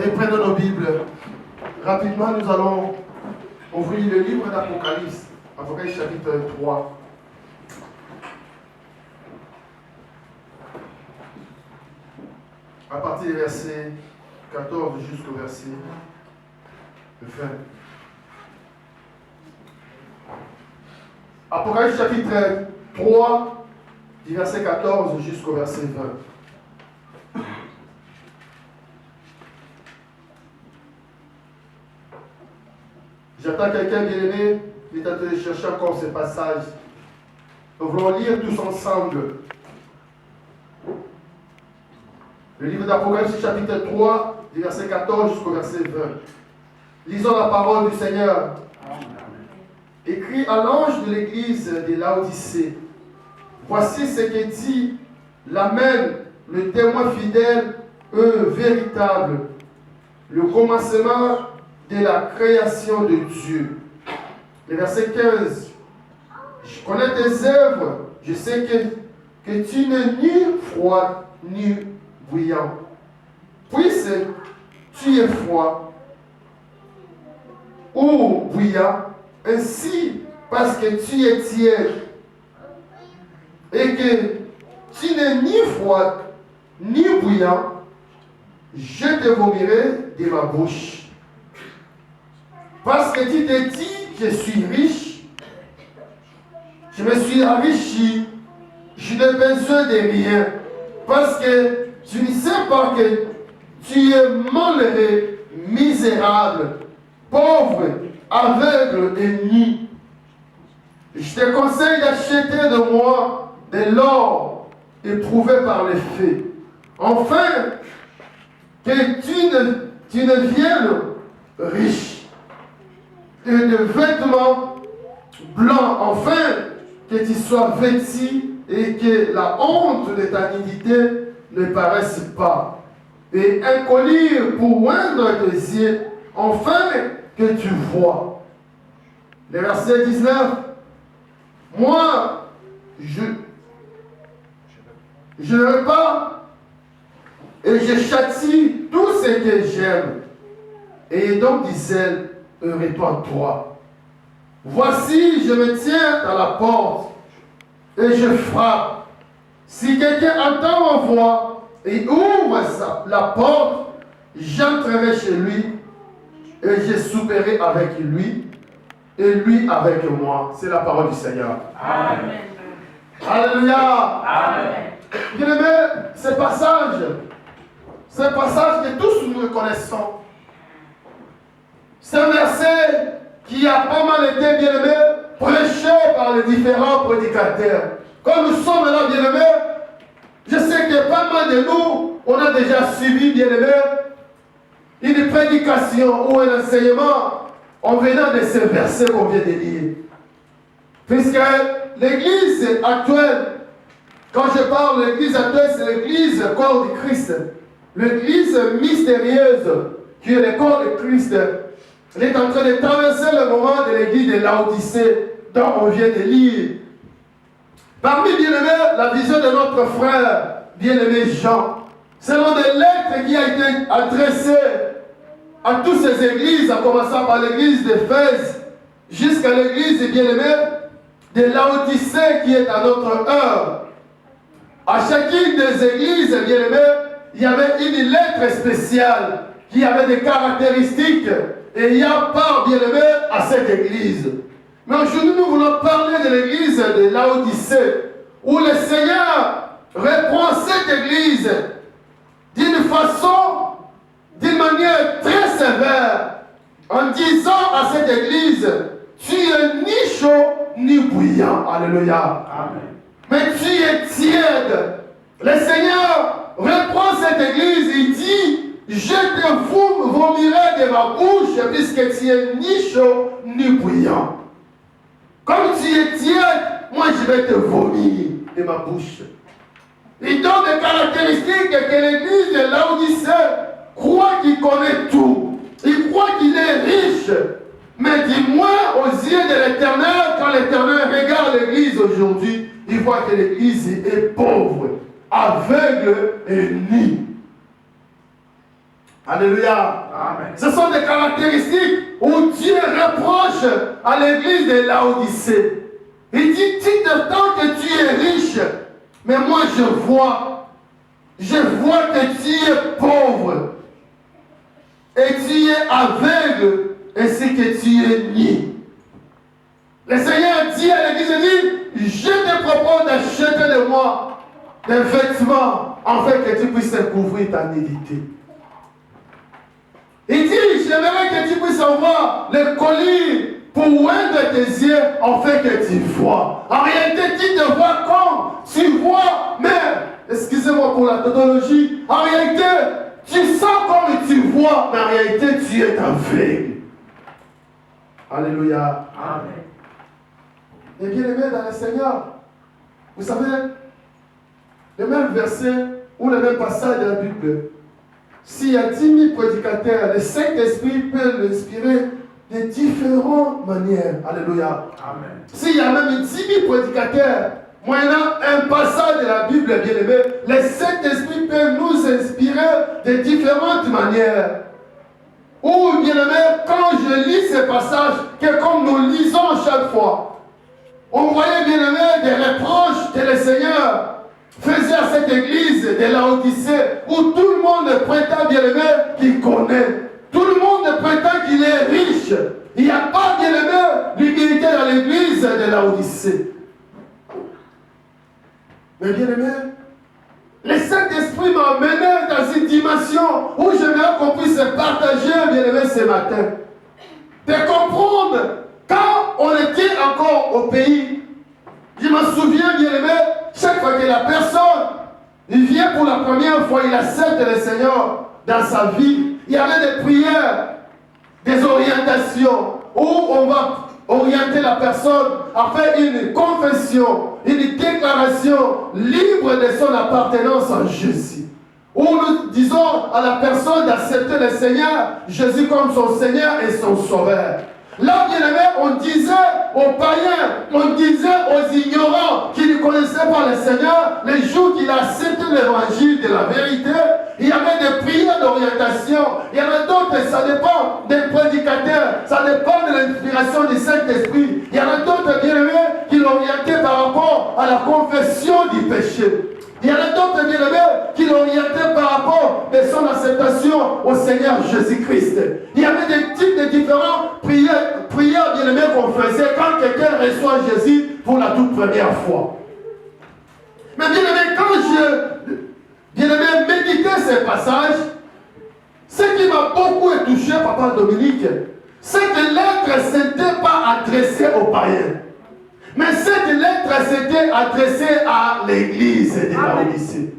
Et prenons nos Bibles. Rapidement, nous allons ouvrir le livre d'Apocalypse. Apocalypse chapitre 3. À partir du verset 14 jusqu'au verset 20. Apocalypse chapitre 3, du verset 14 jusqu'au verset 20. J'attends quelqu'un bien-aimé, qui est en train de chercher encore ce passage. Nous voulons lire tous ensemble le livre d'Apocalypse chapitre 3, du verset 14 jusqu'au verset 20. Lisons la parole du Seigneur. Écrit à l'ange de l'église de Laodicée. Voici ce que dit l'Amen, le témoin fidèle et véritable, le commencement de la création de Dieu. Le verset 15. Je connais tes œuvres, je sais que tu n'es ni froid ni bouillant. Puisque tu es froid ou bouillant, ainsi parce que tu es tiède et que tu n'es ni froid ni bouillant, je te vomirai de ma bouche. Parce que tu te dis, je suis riche, je me suis enrichi, je n'ai besoin de rien. Parce que tu ne sais pas que tu es malheureux, misérable, pauvre, aveugle et nu. Je te conseille d'acheter de moi de l'or éprouvé par les faits. Enfin, que tu ne viennes riche et de vêtements blancs, enfin que tu sois vêtu et que la honte de ta nudité ne paraisse pas. Et un collier pour oindre tes yeux, enfin que tu vois. Le verset 19. Moi, je ne veux pas et je châtie tout ce que j'aime. Et donc disait, réponds-toi. Voici, je me tiens à la porte et je frappe. Si quelqu'un entend ma voix et ouvre la porte, j'entrerai chez lui et je souperai avec lui et lui avec moi. C'est la parole du Seigneur. Amen. Alléluia. Amen. Bien-aimés, ce passage que tous nous reconnaissons, c'est un verset qui a pas mal été, bien-aimé, prêché par les différents prédicateurs. Quand nous sommes là, bien-aimés, je sais que pas mal de nous, on a déjà suivi, bien-aimé, une prédication ou un enseignement en venant de ces versets qu'on vient de lire. Puisque l'église actuelle, quand je parle de l'église actuelle, c'est l'église corps du Christ. L'église mystérieuse, qui est le corps de Christ. Elle est en train de traverser le moment de l'église de Laodicée, dont on vient de lire. Parmi, bien-aimés, la vision de notre frère, bien-aimé Jean, selon des lettres qui ont été adressées à toutes ces églises, en commençant par l'église d'Éphèse, jusqu'à l'église, bien-aimée, de Laodicée, qui est à notre heure. À chacune des églises, bien-aimés, il y avait une lettre spéciale qui avait des caractéristiques et il y a part, bien-aimé, à cette église. Mais aujourd'hui, nous voulons parler de l'église de Laodicée, où le Seigneur reprend cette église d'une façon, d'une manière très sévère, en disant à cette église, tu es ni chaud ni bouillant. Alléluia. Amen. Mais tu es tiède. Le Seigneur reprend cette église et dit, je te vomirai de ma bouche, puisque tu es ni chaud ni bouillant. Comme tu es tiède, moi je vais te vomir de ma bouche. Il donne des caractéristiques que l'église de Laodicée croit qu'il connaît tout. Il croit qu'il est riche. Mais dis-moi, aux yeux de l'Éternel, quand l'Éternel regarde l'église aujourd'hui, il voit que l'église est pauvre, aveugle et nue. Alléluia. Amen. Ce sont des caractéristiques où Dieu reproche à l'église de Laodicée. Il dit, tu te temps que tu es riche, mais moi je vois que tu es pauvre, et tu es aveugle, ainsi que tu es nu. Le Seigneur dit à l'église, il dit, je te propose d'acheter de moi des vêtements, afin que tu puisses couvrir ta nudité. Il dit, j'aimerais que tu puisses avoir le collier pour oindre tes yeux, afin que tu vois. En réalité, tu te vois comme tu vois, mais, excusez-moi pour la tautologie, en réalité, tu sens comme tu vois, mais en réalité, tu es aveugle. Alléluia. Amen. Et bien aimé dans le Seigneur, vous savez, le même verset ou le même passage de la Bible, s'il y a 10 000 prédicateurs, le Saint-Esprit peut l'inspirer de différentes manières. Alléluia. Amen. S'il y a même 10 000 prédicateurs, moyennant un passage de la Bible, bien aimé, le Saint-Esprit peut nous inspirer de différentes manières. Ou bien aimé, quand je lis ces passages, que comme nous lisons chaque fois, on voyait bien aimé des reproches que le Seigneur faisait à cette église de Laodicée, où tout le monde prétend bien aimé qu'il connaît. Tout le monde prétend qu'il est riche. Il n'y a pas bien aimé l'humilité dans l'église de Laodicée. Mais bien aimé, le Saint-Esprit m'a amené dans une dimension où j'aimerais qu'on puisse partager, bien aimé, ce matin. De comprendre, quand on était encore au pays, je me souviens, bien aimé, chaque fois que la personne, il vient pour la première fois, il accepte le Seigneur dans sa vie, il y avait des prières, des orientations, où on va orienter la personne à faire une confession, une déclaration libre de son appartenance en Jésus. Où nous disons à la personne d'accepter le Seigneur, Jésus comme son Seigneur et son Sauveur. Là, bien aimé, on disait aux païens, on disait aux ignorants qui ne connaissaient pas le Seigneur, les jours qu'il a accepté l'évangile de la vérité, il y avait des prières d'orientation. Il y en a d'autres, ça dépend des prédicateurs, ça dépend de l'inspiration du Saint-Esprit. Il y en a d'autres, bien aimés, qui l'orientaient par rapport à la confession du péché. Il y en a d'autres, bien aimés, qui l'orientaient par rapport de son acceptation au Seigneur Jésus-Christ. Il y avait des types de différentes prières bien aimées qu'on faisait quand quelqu'un reçoit Jésus pour la toute première fois. Mais bien aimé, quand je méditais ces passages, ce qui m'a beaucoup touché, Papa Dominique, c'est que lettre ne s'était pas adressée aux païens. Mais cette lettre s'était adressée à l'église de Laodicée.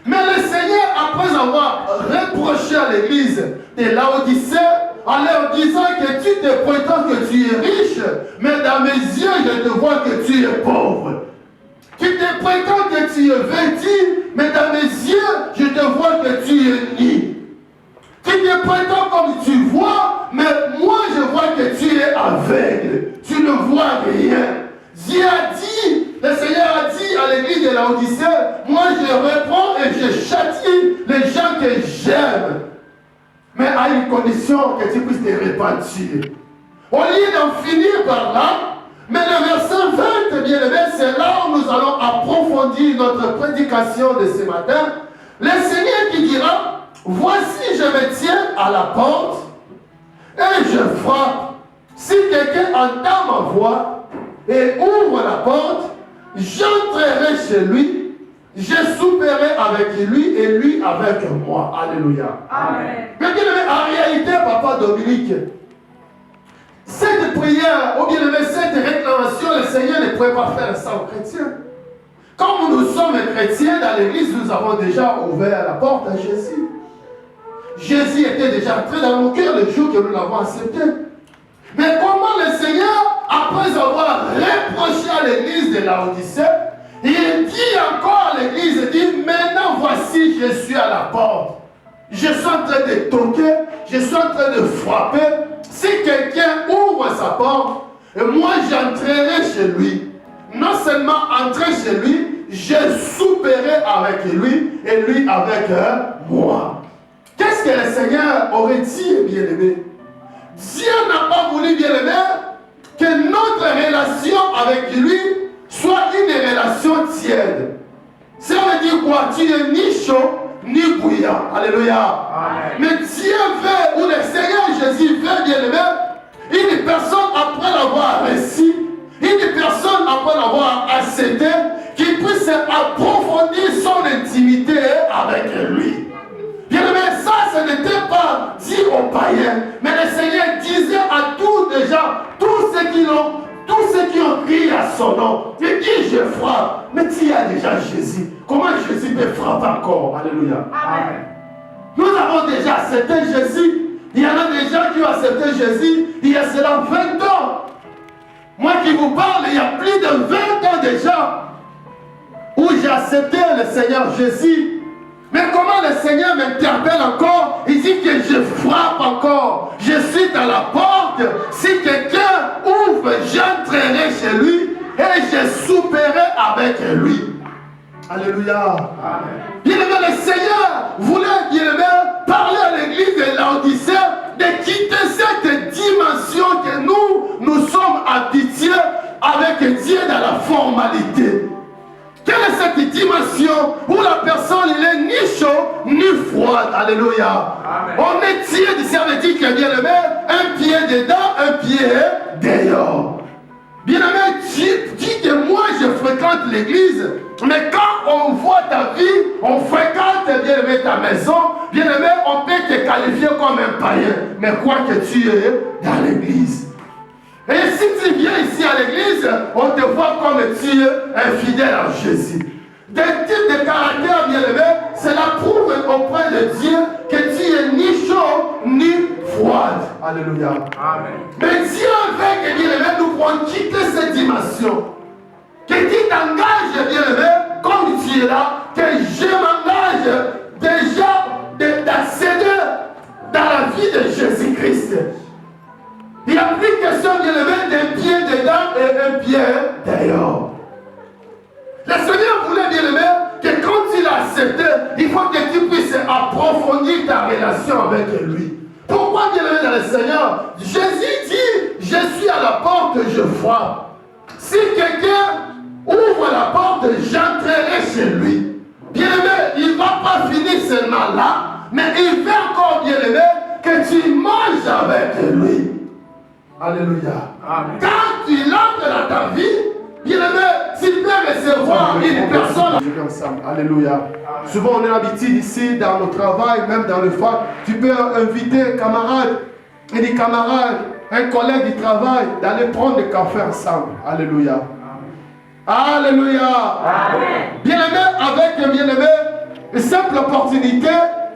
Mais le Seigneur, après avoir reproché à l'église de Laodicée, en leur disant que tu te prétends que tu es riche, mais dans mes yeux, je te vois que tu es pauvre. Tu te prétends que tu es vêtu, mais dans mes yeux, je te vois que tu es nu. Tu te prétends comme tu vois, mais moi, je vois que tu es aveugle. Tu ne vois rien. Dieu a dit, le Seigneur a dit à l'église de Laodicée, moi je reprends et je châtie les gens que j'aime. Mais à une condition que tu puisses te repentir. Au lieu d'en finir par là, mais le verset 20, bien aimé, c'est là où nous allons approfondir notre prédication de ce matin. Le Seigneur qui dira, voici je me tiens à la porte et je frappe. Si quelqu'un entend ma voix, et ouvre la porte, j'entrerai chez lui, je souperai avec lui et lui avec moi. Alléluia. Amen. Mais bien aimé, en réalité, Papa Dominique, cette prière, ou bien aimé, cette réclamation, le Seigneur ne pourrait pas faire ça aux chrétiens. Comme nous sommes chrétiens dans l'église, nous avons déjà ouvert la porte à Jésus. Jésus était déjà entré dans nos cœurs le jour que nous l'avons accepté. Mais comment le Seigneur, après avoir reproché à l'église de Laodicée, il dit encore à l'église, il dit, maintenant voici, je suis à la porte. Je suis en train de toquer, je suis en train de frapper. Si quelqu'un ouvre sa porte, et moi j'entrerai chez lui. Non seulement entrer chez lui, je souperai avec lui et lui avec moi. Qu'est-ce que le Seigneur aurait dit, bien-aimé? Dieu n'a pas voulu, bien-aimé, que notre relation avec lui soit une relation tiède. Ça veut dire quoi? Tu n'es ni chaud, ni bouillant. Alléluia. Amen. Mais Dieu veut, ou le Seigneur Jésus veut, bien-aimé, une personne après l'avoir reçu, une personne après l'avoir accepté, qui puisse approfondir son intimité avec lui. Bien-aimé, ça, ce n'était pas dit aux païens, mais le Seigneur disait à tous les gens, tous ceux qui ont crié à son nom, il dit je frappe, mais tu as déjà Jésus. Comment Jésus peut frapper encore? Alléluia. Amen. Nous avons déjà accepté Jésus. Il y en a des gens qui ont accepté Jésus il y a cela 20 ans. Moi qui vous parle, il y a plus de 20 ans déjà où j'ai accepté le Seigneur Jésus. Mais comment le Seigneur m'interpelle encore? Il dit que je frappe encore. Je suis dans la porte. Si quelqu'un ouvre, j'entrerai chez lui et je souperai avec lui. Alléluia. Bien-aimé, le Seigneur voulait, bien-aimé, parler à l'église de Laodicée de quitter cette dimension que nous sommes habitués avec Dieu dans la formalité. Quelle est cette dimension où la personne il est ni chaud ni froide? Alléluia. Amen. On est tiède, ça veut dire que bien-aimé, un pied dedans, un pied dehors. Bien-aimé, dis que moi je fréquente l'église, mais quand on voit ta vie, on fréquente bien-aimé ta maison, bien-aimé, on peut te qualifier comme un païen, mais quoi que tu es dans l'église. Et si tu viens ici à l'église, on te voit comme tu es infidèle à Jésus. Des types de caractères bien-aimés, cela prouve auprès de Dieu que tu es ni chaud ni froide. Alléluia. Amen. Mais Dieu veut que bien-aimé nous puissions quitter cette dimension. Que tu t'engages bien-aimé, comme tu es là, que je m'engage déjà d'accéder dans la vie de Jésus-Christ. Il n'y a plus question bien-aimé d'un pied dedans et un pied dehors. Le Seigneur voulait bien-aimé que quand il a accepté, il faut que tu puisses approfondir ta relation avec lui. Pourquoi bien-aimé dans le Seigneur? Jésus dit, je suis à la porte, je frappe. Si quelqu'un ouvre la porte, j'entrerai chez lui. Bien-aimé, il ne va pas finir seulement là, mais il veut encore bien-aimé que tu manges avec lui. Alléluia. Amen. Quand tu entres dans ta vie, bien-aimé, tu peux recevoir une personne. Ensemble. Alléluia. Amen. Souvent on est l'habitude ici, dans le travail, même dans le fac, tu peux inviter un camarade, un collègue du travail, d'aller prendre le café ensemble. Alléluia. Amen. Alléluia. Amen. Bien-aimé, avec bien-aimé, une simple opportunité,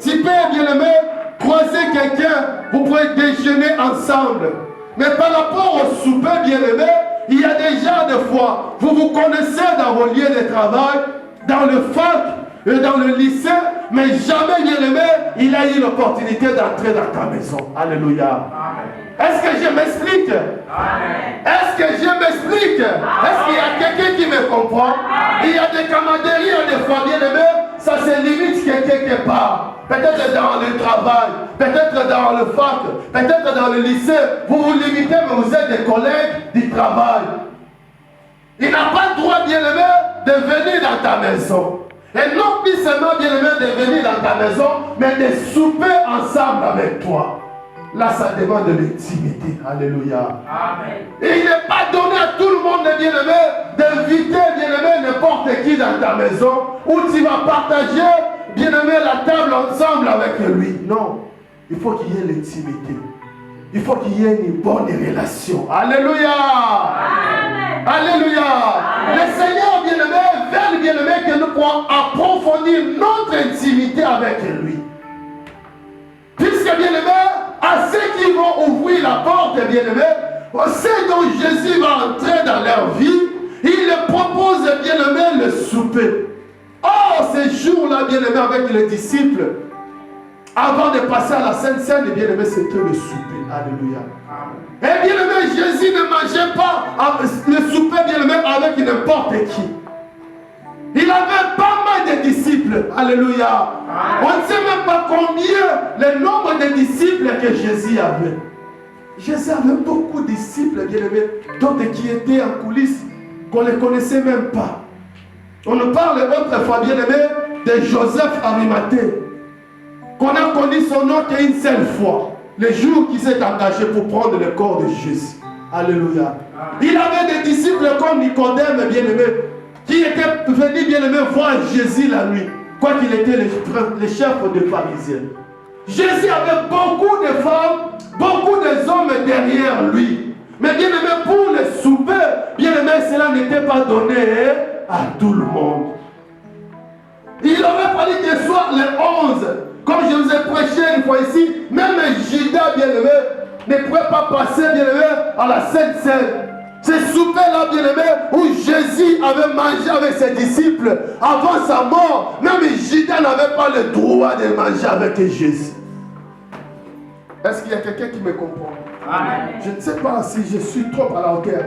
tu peux, bien-aimé, croiser quelqu'un, vous pouvez déjeuner ensemble. Mais par rapport au souper, bien-aimé, il y a déjà des fois, vous vous connaissez dans vos lieux de travail, dans le fac et dans le lycée, mais jamais, bien-aimé, il a eu l'opportunité d'entrer dans ta maison. Alléluia. Est-ce que je m'explique? Est-ce que je m'explique? Est-ce qu'il y a quelqu'un qui me comprend? Il y a des camaraderies, des fois, bien-aimé, ça se limite quelque part. Peut-être dans le travail, peut-être dans le fac, peut-être dans le lycée. Vous vous limitez, mais vous êtes des collègues du travail. Il n'a pas le droit, bien-aimé, de venir dans ta maison. Et non plus seulement, bien-aimé, de venir dans ta maison, mais de souper ensemble avec toi. Là, ça demande de l'intimité. Alléluia. Amen. Et il n'est pas donné à tout le monde, bien-aimé, d'inviter, bien-aimé, n'importe qui dans ta maison, où tu vas partager, bien-aimé, la table ensemble avec lui. Non. Il faut qu'il y ait l'intimité. Il faut qu'il y ait une bonne relation. Alléluia. Amen. Alléluia. Amen. Le Seigneur, bien-aimé, veut, bien-aimé, que nous puissions approfondir notre intimité avec lui. Puisque, bien-aimé, à ceux qui vont ouvrir la porte, bien-aimé, ceux dont Jésus va entrer dans leur vie, il leur propose, bien-aimé, le souper. Or, ces jours-là, bien-aimé, avec les disciples, avant de passer à la Sainte Seine, bien-aimé, c'était le souper. Alléluia. Et bien-aimé, Jésus ne mangeait pas le souper, bien-aimé, avec n'importe qui. Il avait pas mal de disciples. disciples. Alléluia. On ne sait même pas combien, le nombre de disciples que Jésus avait. Jésus avait beaucoup de disciples, bien-aimés, d'autres qui étaient en coulisses, qu'on ne connaissait même pas. On nous parle autrefois, bien-aimés, de Joseph Arimathée, qu'on a connu son nom qu'une seule fois, le jour qu'il s'est engagé pour prendre le corps de Jésus. Alléluia. Il avait des disciples comme Nicodème, bien-aimé, qui étaient venus, bien-aimé, voir Jésus la nuit, quoiqu'il était le chef des pharisiens. Jésus avait beaucoup de femmes, beaucoup d'hommes derrière lui. Mais bien-aimé, pour le souper, bien-aimé, cela n'était pas donné à tout le monde. Il aurait fallu que ce soit les 11. Comme je vous ai prêché une fois ici, même Judas, bien-aimé, ne pouvait pas passer, bien-aimé, à la Sainte Seine. Ce souper-là, bien-aimé, où Jésus avait mangé avec ses disciples avant sa mort, même Judas n'avait pas le droit de manger avec Jésus. Est-ce qu'il y a quelqu'un qui me comprend? Amen. Je ne sais pas si je suis trop à la hauteur,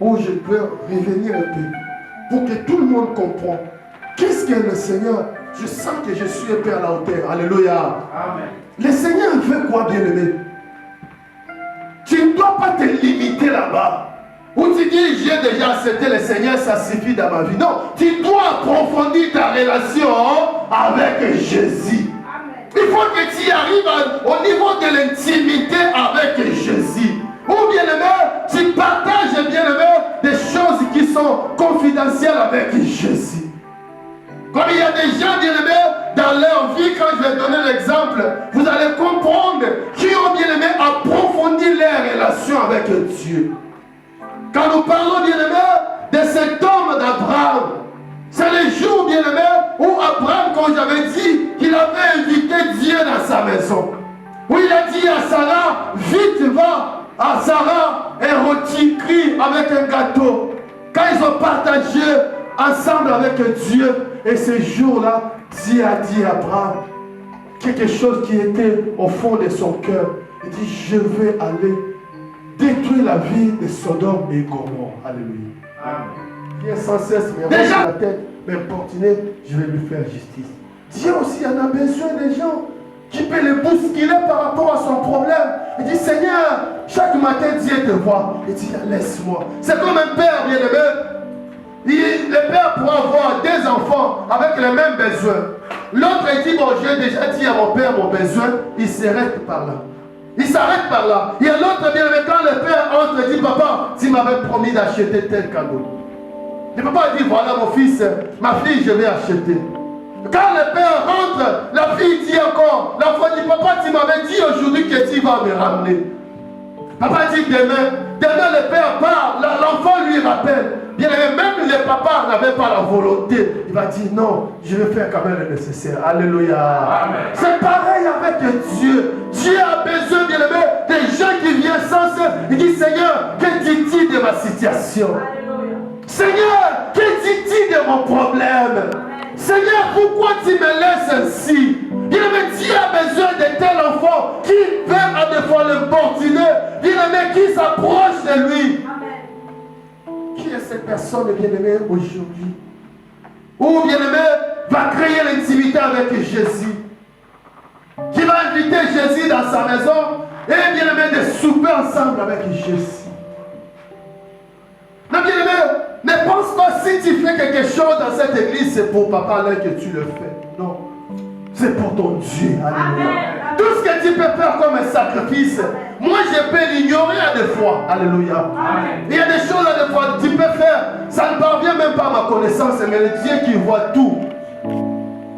ou je peux revenir un peu, pour que tout le monde comprenne. Qu'est-ce que le Seigneur? Je sens que je suis un peu à la hauteur. Alléluia. Amen. Le Seigneur veut quoi, bien-aimé? Tu ne dois pas te limiter là-bas. Où tu dis, j'ai déjà accepté le Seigneur, ça suffit dans ma vie. Non, tu dois approfondir ta relation avec Jésus. Amen. Il faut que tu arrives au niveau de l'intimité avec Jésus. Ou bien-aimé, tu partages, bien-aimé, des choses qui sont confidentielles avec Jésus. Comme il y a des gens, bien-aimés, dans leur vie, quand je vais donner l'exemple, vous allez comprendre qui ont, bien-aimé, approfondi leur relation avec Dieu. Quand nous parlons, bien-aimé, de cet homme d'Abraham, c'est le jour, bien-aimé, où Abraham, comme j'avais dit, qu'il avait invité Dieu dans sa maison. Où il a dit à Sarah, vite va à Sarah et reticrie avec un gâteau. Quand ils ont partagé ensemble avec Dieu, et ce jour-là, Dieu a dit à Abraham quelque chose qui était au fond de son cœur. Il dit, je vais aller détruire la vie de Sodome et Gomorrhe. Alléluia. Amen. Viens sans cesse me rendre la tête, m'importuner, je vais lui faire justice. Dieu aussi en a besoin des gens qui peuvent le bousculer par rapport à son problème. Il dit, Seigneur, chaque matin Dieu te voit. Il dit, laisse-moi. C'est comme un père, bien-aimé. Le père pourra avoir des enfants avec les mêmes besoins. L'autre dit, bon, j'ai déjà dit à mon père mon besoin, il s'arrête par là. Il s'arrête par là. Il y a l'autre, bien aimé, quand le père entre, dit, papa, tu m'avais promis d'acheter tel cadeau. Le papa dit, voilà mon fils, ma fille, je vais acheter. Quand le père rentre, la fille dit encore, l'enfant dit, papa, tu m'avais dit aujourd'hui que tu vas me ramener. Papa dit, demain le père part, l'enfant lui rappelle. Bien aimé, même le papa n'avait pas la volonté. Il va dire non, je vais faire quand même le nécessaire. Alléluia. C'est pareil avec Dieu. Dieu a besoin, bien aimé, des gens qui viennent sans cesse. Il dit, Seigneur, que dis-tu de ma situation? Alléluia. Seigneur, que dis-tu de mon problème? Amen. Seigneur, pourquoi tu me laisses ainsi? Bien aimé, Dieu a besoin de tel enfant qui veut à des fois l'importuner. Bien aimé, qui s'approche de lui. Qui est cette personne, bien-aimé, aujourd'hui? Ou, bien-aimé, va créer l'intimité avec Jésus? Qui va inviter Jésus dans sa maison et, bien-aimé, de souper ensemble avec Jésus? Non, bien-aimé, ne pense pas si tu fais quelque chose dans cette église, c'est pour papa là que tu le fais. Non. C'est pour ton Dieu. Alléluia. Tout ce que tu peux faire comme un sacrifice, moi je peux l'ignorer à des fois. Alléluia. Amen. Il y a des choses à des fois que tu peux faire, ça ne parvient même pas à ma connaissance, mais le Dieu qui voit tout,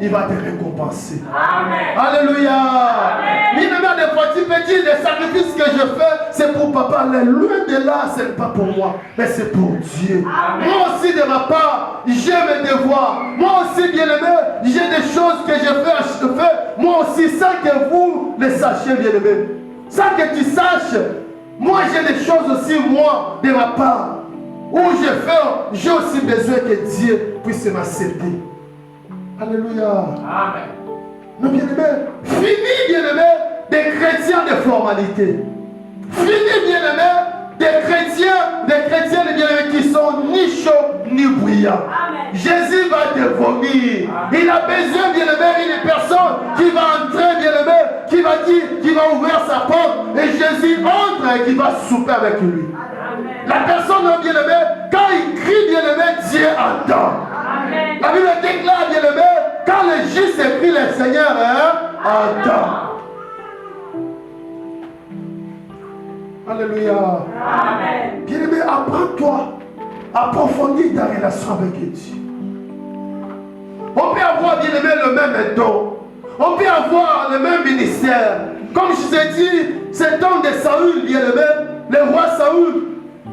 il va te récompenser. Amen. Alléluia. Amen. Bien aimé, des fois tu peux dire, les sacrifices que je fais, c'est pour papa. Loin de là, ce n'est pas pour moi, mais c'est pour Dieu. Amen. Moi aussi, de ma part, j'ai mes devoirs. Moi aussi, bien aimé, j'ai des choses que je fais. Moi aussi, sans que vous le sachiez, bien aimé. Sans que tu saches, moi j'ai des choses aussi, moi, de ma part. Où j'ai aussi besoin que Dieu puisse m'accepter. Alléluia. Amen. Mais bien aimé, fini, bien aimé, des chrétiens de formalité. Fini, bien aimé, des chrétiens, bien aimés qui sont ni chauds ni bruyants. Amen. Jésus va te vomir. Il a besoin, bien-aimé, d'une personne qui va entrer, bien-aimé, qui va dire, qui va ouvrir sa porte. Et Jésus entre et qui va souper avec lui. La personne, bien-aimé, quand il crie, bien-aimé, Dieu entend. La Bible déclare, bien-aimé, quand le juste écrit, le Seigneur entend. Alléluia. Amen. Bien-aimé, apprends-toi, approfondis ta relation avec Dieu. On peut avoir, bien-aimé, le même don. On peut avoir le même ministère. Comme je vous ai dit, cet homme de Saül, bien-aimé, le roi Saül,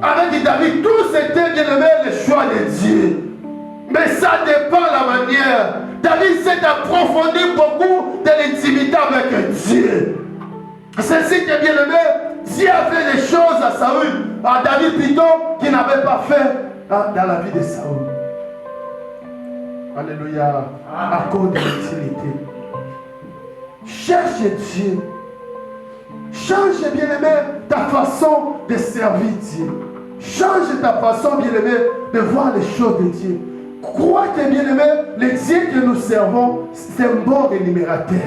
avec David, tous étaient, bien-aimé, le choix de Dieu. Mais ça dépend de la manière. David s'est approfondi beaucoup de l'intimité avec Dieu. C'est ainsi que, bien-aimé, Dieu a fait des choses à Saül, à David plutôt, qu'il n'avait pas fait dans la vie de Saül. Alléluia. À cause de l'intimité. Cherche Dieu. Change, bien-aimé, ta façon de servir Dieu. Change ta façon, bien-aimé, de voir les choses de Dieu. Crois que, bien-aimé, le Dieu que nous servons, c'est un bon rémunérateur.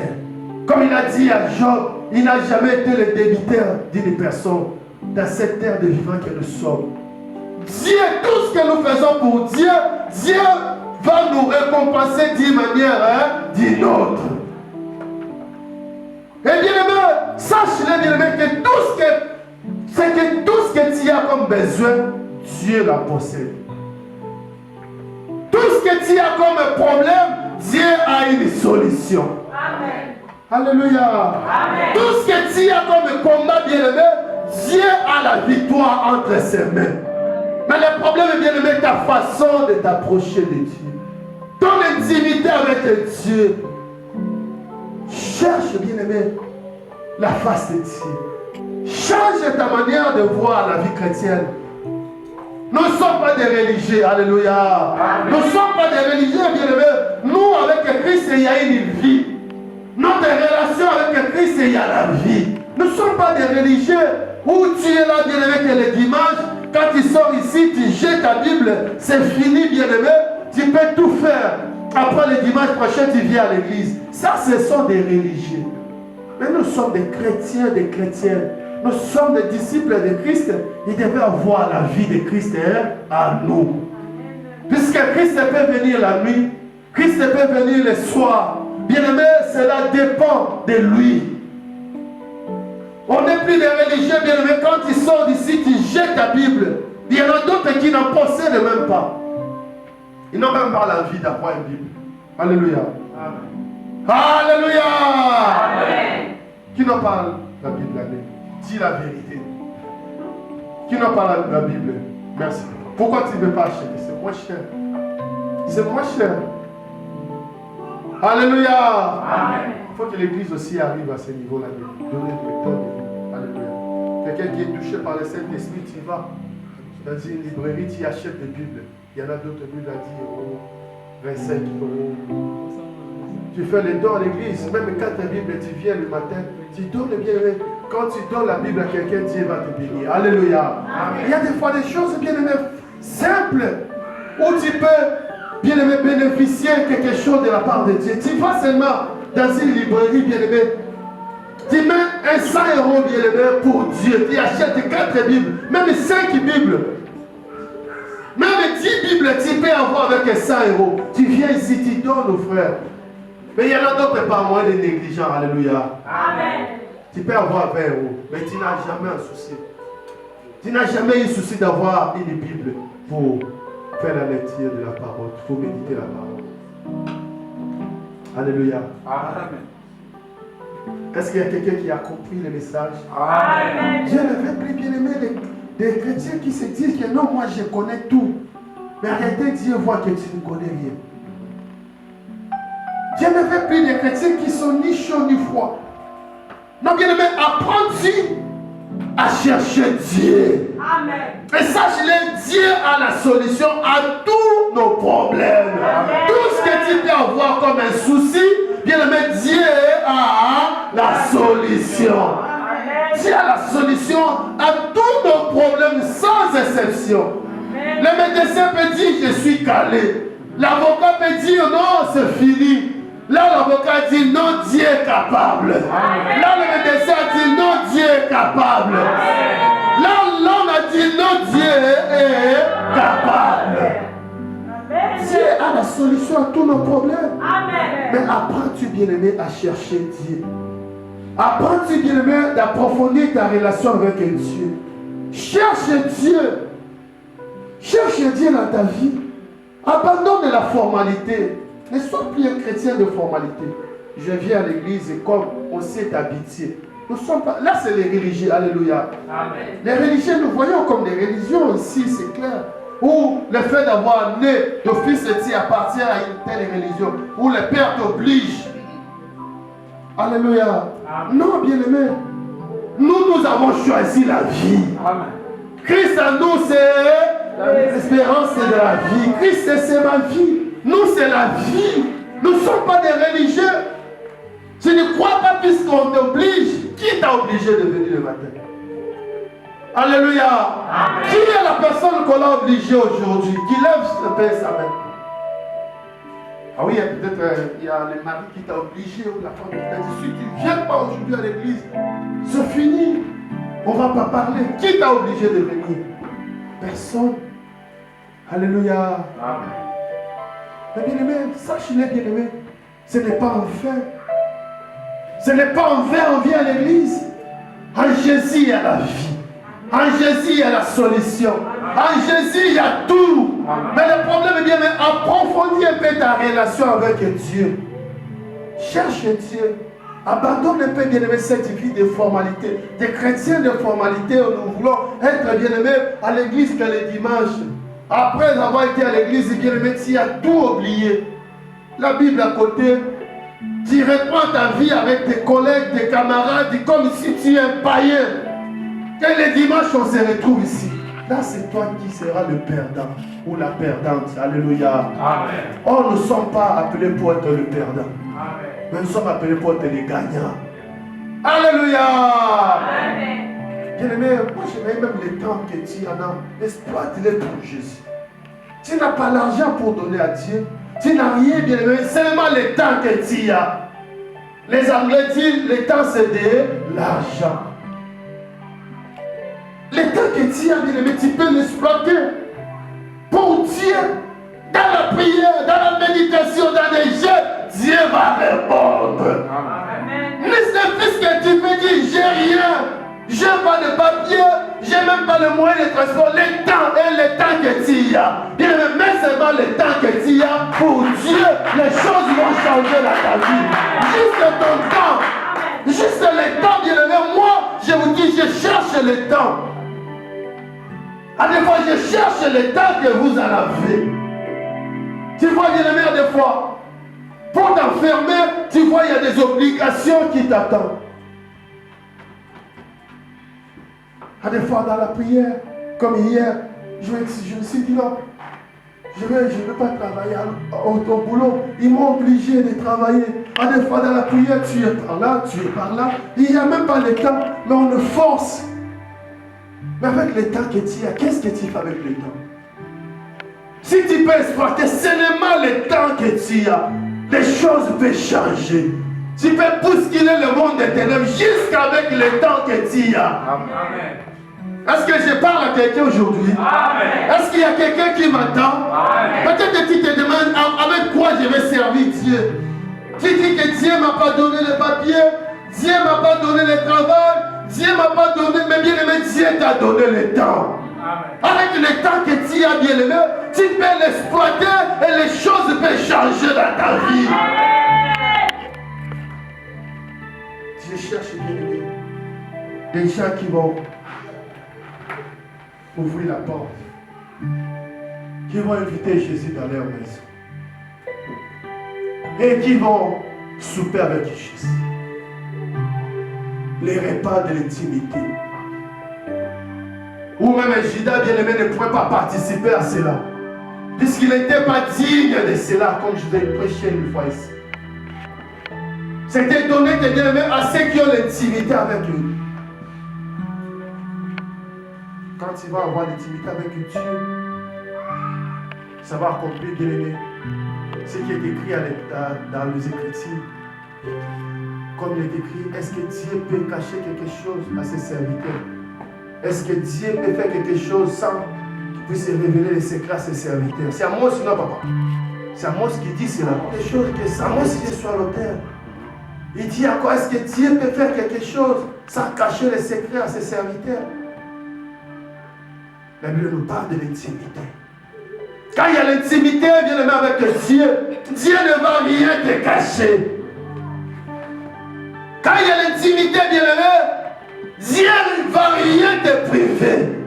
Comme il a dit à Job, il n'a jamais été le débiteur d'une personne dans cette terre de vivants que nous sommes. Dieu, tout ce que nous faisons pour Dieu, Dieu va nous récompenser d'une manière, d'une autre. Et bien aimé, sache-le bien aimé que tout ce que tu as comme besoin, Dieu la possède. Tout ce que tu as comme problème, Dieu a une solution. Amen. Alléluia. Amen. Tout ce que tu as comme combat, bien-aimé, Dieu a la victoire entre ses mains. Mais le problème est, bien-aimé, ta façon de t'approcher de Dieu. Ton intimité avec Dieu. Cherche, bien-aimé, la face de Dieu. Change ta manière de voir la vie chrétienne. Nous ne sommes pas des religieux. Alléluia. Amen. Nous ne sommes pas des religieux, bien-aimé. Nous, avec Christ, il y a une vie. Notre relation avec Christ, il y a la vie. Nous ne sommes pas des religieux où tu es là, bien-aimé, que le dimanche, quand tu sors ici, tu jettes ta Bible, c'est fini, bien-aimé. Tu peux tout faire. Après le dimanche prochain, tu viens à l'église. Ça, ce sont des religieux. Mais nous sommes des chrétiens, des chrétiennes. Nous sommes des disciples de Christ. Il devait avoir la vie de Christ à nous. Puisque Christ peut venir la nuit, Christ peut venir le soir. Bien-aimé, cela dépend de lui. On n'est plus des religieux, bien-aimé. Quand tu sors d'ici, tu jettes ta Bible. Il y en a d'autres qui n'en possèdent même pas. Ils n'ont même pas l'envie d'avoir une Bible. Alléluia. Amen. Alléluia. Amen. Qui n'a pas la Bible? Dis la vérité. Qui n'a pas la Bible? Merci. Pourquoi tu ne veux pas acheter? C'est moins cher. C'est moins cher. Alléluia. Amen. Il faut que l'église aussi arrive à ce niveau-là. Donner le temps de vie. Alléluia. Quelqu'un qui est touché par le Saint-Esprit, tu vas dans une librairie, tu achètes des Bibles. Il y en a d'autres Bibles à 10 euros, 25 euros. Tu fais les dons à l'église. Même quand ta Bible, tu viens le matin, tu donnes le bien. Quand tu donnes la Bible à quelqu'un, Dieu va te bénir. Alléluia. Amen. Il y a des fois des choses bien aimées, simples, où tu peux bien aimé bénéficier quelque chose de la part de Dieu. Tu vas seulement dans une librairie bien aimé. Tu mets un 100 euros bien aimé pour Dieu. Tu achètes 4 Bibles, même 5 Bibles. Même 10 Bibles, tu peux avoir avec 100 euros. Tu viens ici, tu donnes aux frères. Mais il y en a d'autres pas moins de négligents. Alléluia. Amen. Tu peux avoir 20 euros, mais tu n'as jamais un souci. Tu n'as jamais eu le souci d'avoir une Bible pour faire la lecture de la parole, pour méditer la parole. Alléluia. Amen. Est-ce qu'il y a quelqu'un qui a compris le message? Amen. Dieu ne veut plus bien aimer des chrétiens qui se disent que non, moi je connais tout. Mais en réalité, Dieu voit que tu ne connais rien. Dieu ne veut plus des chrétiens qui sont ni chauds ni froids. Non, bien aimé, apprends-tu à chercher Dieu. Amen. Et sache-le, Dieu a la solution à tous nos problèmes. Amen. Tout ce que tu peux avoir comme un souci, bien aimé, Dieu a la solution. Amen. Dieu a la solution à tous nos problèmes sans exception. Amen. Le médecin peut dire je suis calé. L'avocat peut dire non, c'est fini. Là, l'avocat dit non, Dieu est capable. Amen. Là, le médecin dit non, Dieu est capable. Amen. Là, l'homme a dit non, Dieu est capable. Amen. Dieu a la solution à tous nos problèmes. Amen. Mais apprends-tu, bien-aimé, à chercher Dieu? Apprends-tu, bien-aimé, d'approfondir ta relation avec Dieu? Cherche Dieu. Cherche Dieu dans ta vie. Abandonne la formalité. Ne sois plus un chrétien de formalité. Je viens à l'église et comme on s'est habitué. Nous sommes pas... Là, c'est les religieux. Alléluia. Amen. Les religieux, nous voyons comme des religions ici, c'est clair. Où le fait d'avoir né d'office appartient à une telle religion. Où le père t'oblige. Alléluia. Amen. Non, bien-aimé. Nous avons choisi la vie. Amen. Christ en nous, c'est l'espérance de la vie. Christ, c'est ma vie. Nous, c'est la vie. Nous ne sommes pas des religieux. Je ne crois pas puisqu'on t'oblige. Qui t'a obligé de venir le matin? Alléluia. Amen. Qui est la personne qu'on a obligée aujourd'hui? Qui lève sa main? Ah oui, peut-être il y a le mari qui t'a obligé ou la femme qui t'a dit si tu ne viens pas aujourd'hui à l'église, c'est fini. On ne va pas parler. Qui t'a obligé de venir? Personne. Alléluia. Amen. Mais bien-aimé, sache-le, bien-aimé, ce n'est pas en vain. Ce n'est pas en vain, on vient à l'église. En Jésus, il y a la vie. En Jésus, il y a la solution. En Jésus, il y a tout. Mais le problème est bien, mais approfondis un peu ta relation avec Dieu. Cherche Dieu. Abandonne un peu, bien-aimé, cette vie de formalité. Des chrétiens de formalité, nous voulons être, bien-aimé, à l'église que les dimanches. Après avoir été à l'église, bien-aimé, tu as tout oublié. La Bible à côté, tu reprends ta vie avec tes collègues, tes camarades, comme si tu es un païen. Que les dimanches, on se retrouve ici. Là, c'est toi qui seras le perdant ou la perdante. Alléluia. Amen. Oh, nous ne sommes pas appelés pour être le perdant. Amen. Mais nous sommes appelés pour être les gagnants. Alléluia. Amen. Bien-aimé, moi j'aimerais même les temps que tu en as. Exploite-les pour Jésus. Tu n'as pas l'argent pour donner à Dieu. Tu n'as rien, bien-aimé. Seulement les temps que tu as. Les Anglais disent, les temps c'est de l'argent. Les temps que tu as, bien-aimé, tu peux l'exploiter pour Dieu. Dans la prière, dans la méditation, dans les jeux, Dieu va répondre. Amen. Puisque tu peux dire, j'ai rien, j'ai pas de papier, j'ai même pas le moyen de transport, les temps et les temps que tu as. Bien-aimé, mais seulement les temps que tu as pour Dieu, les choses vont changer dans ta vie. Juste ton temps, juste les temps, bien-aimé, moi, je vous dis, je cherche le temps. À des fois, je cherche le temps que vous en avez. Tu vois, bien-aimé, à des fois, pour t'enfermer, tu vois, il y a des obligations qui t'attendent. À des fois, dans la prière, comme hier, je me suis dit non, je ne veux pas travailler au boulot. Ils m'ont obligé de travailler. À des fois, dans la prière, tu es par là, tu es par là. Il n'y a même pas le temps, mais on le force. Mais avec le temps que tu as, qu'est-ce que tu fais avec le temps? Si tu peux exploiter seulement le temps que tu as, les choses peuvent changer. Tu peux bousculer le monde des ténèbres jusqu'avec le temps que tu as. Amen. Est-ce que je parle à quelqu'un aujourd'hui? Est-ce qu'il y a quelqu'un qui m'entend? Peut-être que tu te demandes avec quoi je vais servir Dieu. Tu dis que Dieu ne m'a pas donné le papier, Dieu ne m'a pas donné le travail, Dieu ne m'a pas donné, mais bien aimé, Dieu t'a donné le temps. Amen. Avec le temps que tu as, bien aimé, tu peux l'exploiter et les choses peuvent changer dans ta vie. Dieu cherche, bien aimé, des gens qui vont ouvrir la porte, qui vont inviter Jésus dans leur maison et qui vont souper avec Jésus. Les repas de l'intimité. Ou même Judas bien-aimé ne pouvait pas participer à cela, puisqu'il n'était pas digne de cela, comme je vous ai prêché une fois ici. C'était donné que bien-aimé à ceux qui ont l'intimité avec lui. Quand tu vas avoir l'intimité avec Dieu, ça va accomplir, bien aimé, ce qui est écrit dans les Écritures. Comme il est écrit, est-ce que Dieu peut cacher quelque chose à ses serviteurs? Est-ce que Dieu peut faire quelque chose sans qu'il puisse révéler les secrets à ses serviteurs? C'est Amos, non, papa? C'est Amos qui dit cela. Quelque chose que Amos qui est sur l'autel. Il dit encore, est-ce que Dieu peut faire quelque chose sans cacher les secrets à ses serviteurs? La Bible nous parle de l'intimité. Quand il y a l'intimité, bien aimé, avec Dieu, Dieu ne va rien te cacher. Quand il y a l'intimité, bien aimé, Dieu ne va rien te priver.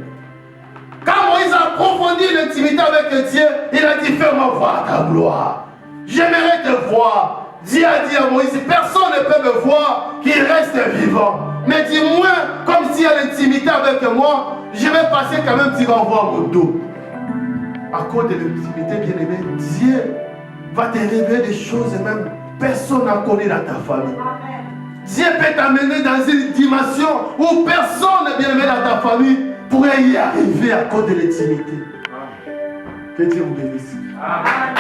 Quand Moïse a approfondi l'intimité avec Dieu, il a dit, fais-moi voir ta gloire. J'aimerais te voir. Dieu a dit à Moïse, personne ne peut me voir qui reste vivant. Mais dis-moi, comme s'il y a l'intimité avec moi, je vais passer quand même, tu vas voir mon dos. À cause de l'intimité, bien aimé, Dieu va te révéler des choses et même personne n'a connu dans ta famille. Dieu peut t'amener dans une dimension où personne, bien aimé, dans ta famille pourrait y arriver à cause de l'intimité. Que Dieu vous bénisse. Amen.